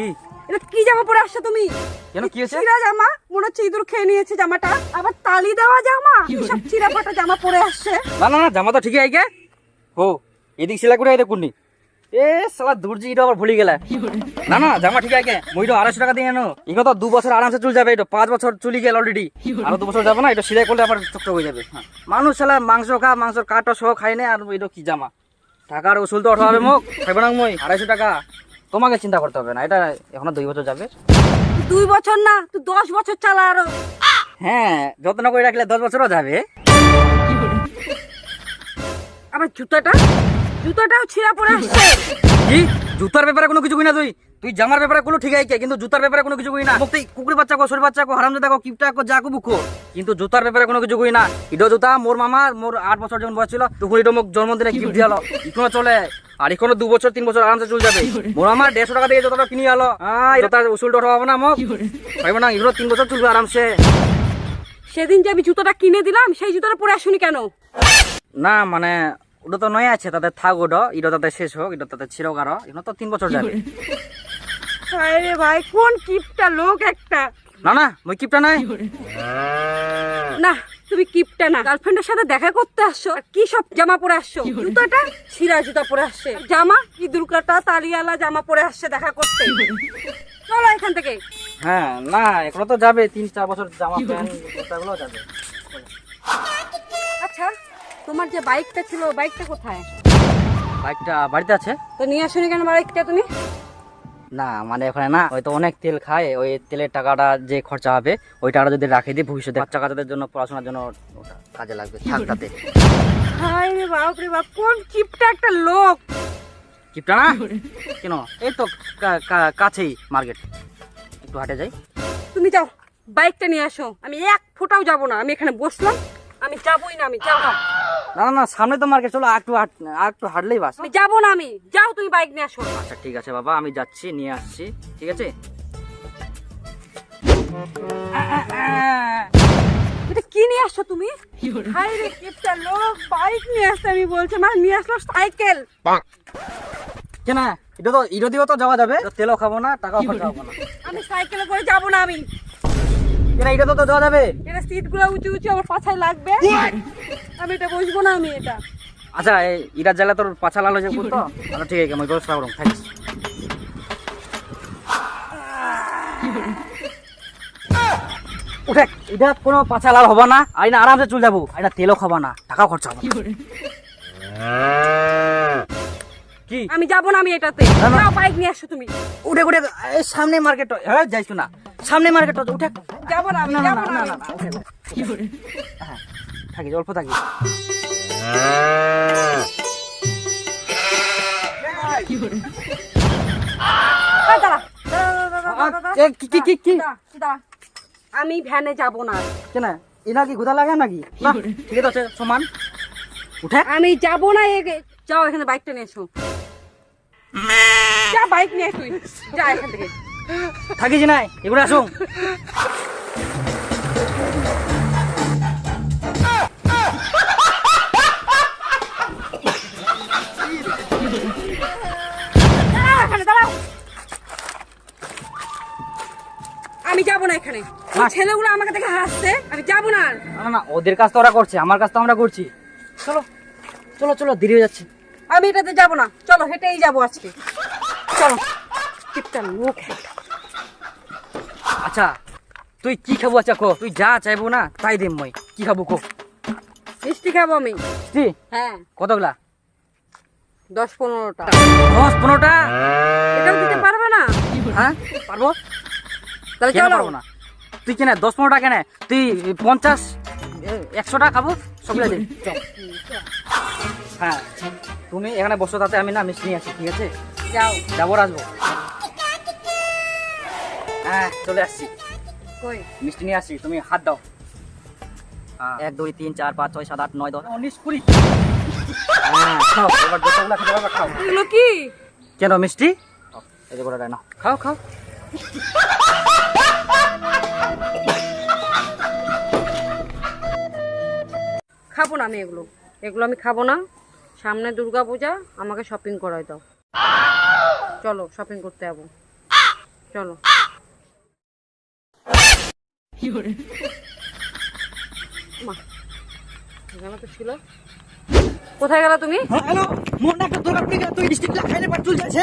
কি এটা কি জামা পরে আসছো তুমি? কেন কি হয়েছে? চিরা জামা, মনে হচ্ছে ইঁদুর খেয়ে নিয়েছে জামাটা। আবার তালি দেওয়া জামা, সব চিরা ফাটা জামা পরে আসছে। না না না জামা তো ঠিকই আইকে ও এদিক সেলাই করে আইতে কোননি এ সালা দূরজি এটা আবার ভুলি গেলা না না জামা ঠিক আইকে মই তো 250 টাকা দিয়ে আনো ইগো তো 2 বছর আরামসে চুল যাবে এটা 5 বছর চুলি গেল অলরেডি আর 2 বছর যাবে না এটা সেলাই করলে আবার চকচক হয়ে যাবে মানুষ সালা মাংস খা মাংসর কাটা সহ খাই না আর এটা কি জামা টাকার উসুল তো ওঠা হবে মুখ খাইবে না মই 250 টাকা তোমাকে চিন্তা করতে হবে না এটা এখনো 2 বছর যাবে 2 বছর না, তুই 10 বছর চালা আরো। হ্যাঁ যত্ন করে রাখলে 10 বছরও যাবে আবার জুতাটাও ছিঁড়া পরে আসছে। কি জুতার ব্যাপারে কোনো কিছু কই না তুই তুই জামার ব্যাপারে কোনো ঠিক আছে কিন্তু জুতার ব্যাপারে কোনো কিছু কই না মুক্তি কুকুরের বাচ্চা কো সরি বাচ্চা কো হারামজাদা কো কিপটা কো যা কো বুকো কিন্তু জুতার ব্যাপারে কোনো কিছু কই না ইডো জুতা মোর মামা মোর 8 বছর যখন বয়স ছিল তখন ইডো মোক জন্মদিনে গিফট দিয়ালো ইকনো চলে আর এখনো 2 বছর 3 বছর আরামসে চলে যাবে মোর মামা 150 টাকা দিয়ে জুতাটা কিনি আলো জুতার উসুলটা উঠা হবে না মোক পাইব না ইডো 3 বছর চলবে আরামসে সেদিন যে আমি জুতোটা কিনে দিলাম সেই জুতোটা পরে আসুনি কেন? না মানে ওটা তো নয় আছে তাদের থাক ওটা ইডো তাদের শেষ হোক এটা তাদের ছিল কারো এখনো তো 3 বছর যাবে আরে ভাই কোন কিপটা লোক একটা। না না মই কিপটা নাই না তুমি কিপটা না, গার্লফ্রেন্ডের সাথে দেখা করতে আসছো আর কি সব জামা পরে আসছো? জুতাটা ছিঁড়া জুতা পরে আসছে, জামা ইঁদুর কাটা তালিয়ালা জামা পরে আসছে দেখা করতে। চলো এখান থেকে। হ্যাঁ না এখনো তো যাবে 3-4 বছর জামা প্যান্ট জুতাগুলো যাবে আচ্ছা তোমার যে বাইকটা ছিল বাইকটা কোথায়? বাইকটা বাড়িতে আছে তো নিয়ে আসোনি কেন বাইকটা তুমি? না মানে ওখানে না হয়তো অনেক তেল খায় ওই তেলের টাকাটা যে খরচা হবে ওই টাকাটা যদি রাখে দিই ভবিষ্যতে বাচ্চা কাচ্চাদের জন্য পড়াশোনার জন্য ওটা কাজে লাগবে থাক তাতে হায় রে বাপ রে বাপ কোন কিপটা একটা লোক। কিপটা না কেন এই তো কাছেই মার্কেট একটু হাঁটে যাই তুমি যাও বাইকটা নিয়ে আসো, আমি এক ফোঁটাও যাবো না, আমি এখানে বসলাম, আমি যাবোই না, আমি যাও না। না না না সামনে তো মার্কেট চলো একটু হাঁটলেই বাস আমি যাবো না, আমি যাও তুমি বাইক নিয়ে আসো। আচ্ছা ঠিক আছে বাবা আমি যাচ্ছি নিয়ে আসছি ঠিক আছে এটা কি নিয়ে আসছো তুমি? হায় রে কিপটা লোক, বাইক নিয়ে আসতে আমি বলছি, মানে নিয়ে আসলো সাইকেল। কেন এটা দিয়েও তো যাওয়া যাবে তেলও খাবো না টাকাও খরচা হবো না আমি সাইকেলে করে যাবো না, আমি কেন এটা তো যাওয়া যাবে এটা সিট গুলো উঁচু উঁচু আমার পাছায় লাগবে, আমি এটা বসবো না, আমি এটা। আচ্ছা ইটা জেলা তোর পাছা লাল হয়ে যাবো তো আচ্ছা ঠিক আছে মই ব্যবস্থা করুন থাকিস উঠে এটা কোনো পাছা লাল হবা না আর না আরামসে চলে যাবো এটা তেলও খাবা না টাকাও খরচা হবে কি আমি যাবো না, আমি এটাতে। যাও বাইক নিয়ে আসো তুমি। উঠে উঠে সামনে মার্কেট হ্যাঁ যাইছো না সামনে মার্কেট উঠে যাবো না, আমি যাবো না, হ্যাঁ থাকিস অল্প থাকিস আমি ভ্যানে যাব না। কেন এনা কি গুদা লাগে নাকি ঠিক আছে সমান উঠে আমি যাব না, যাও এখানে বাইকটা নিয়ে এসো, যা বাইক নিয়ে তুই যা এখান থেকে। থাকিস নাই এগুলো আসুন আমি যাবো না এখানে, ছেলেগুলো আমাকে দেখে হাসছে, আমি যাবো না। না না ওদের কাজ তো ওরা করছে আমার কাজ তো আমরা করছি চলো চলো চলো দেরি হয়ে যাচ্ছে আমি এটাতে যাবো না, চলো হেঁটেই যাবো আজকে, চলো। কিপটা লোক। আচ্ছা তুই কি খাবো আচ্ছা কো তুই যা চাইবো না তাই দিম মই কি খাবো কো মিষ্টি খাবো আমি। মিষ্টি হ্যাঁ কতগুলা 10-15টা। 10-15টা এটাও দিতে পারবে না? হ্যাঁ পারবো তাহলে কেন চলো। পারবো না তুই কেন 10-15টা কেন তুই 50-100টা খাবো সবগুলো দিন চল হ্যাঁ তুমি এখানে বসো তাতে আমি না মিষ্টি নিয়ে আসি ঠিক আছে যাও। যাবো আসবো হ্যাঁ চলে আসছি কই মিষ্টি নিয়ে আসি তুমি হাত দাও 1 2 3 4 5 6 7 8 9 10 19 20 হ্যাঁ খাও এবার যতগুলো খেতে পারবে খাও এগুলো কি? কেন মিষ্টি এই যে গোটাটা নাও খাও খাও খাবো না আমি এগুলো, এগুলো আমি খাবো না। সামনে দুর্গা পূজা, আমাকে শপিং করাই দাও, চলো শপিং করতে যাবো। চলো। মা, এখানে তো ছিল। কোথায় গেল তুমি? হ্যালো, মোর না একটা দরকার পড়ে গেল, তুই ডিস্ট্রিক্ট লাগাইলে পার চুল যাচ্ছে।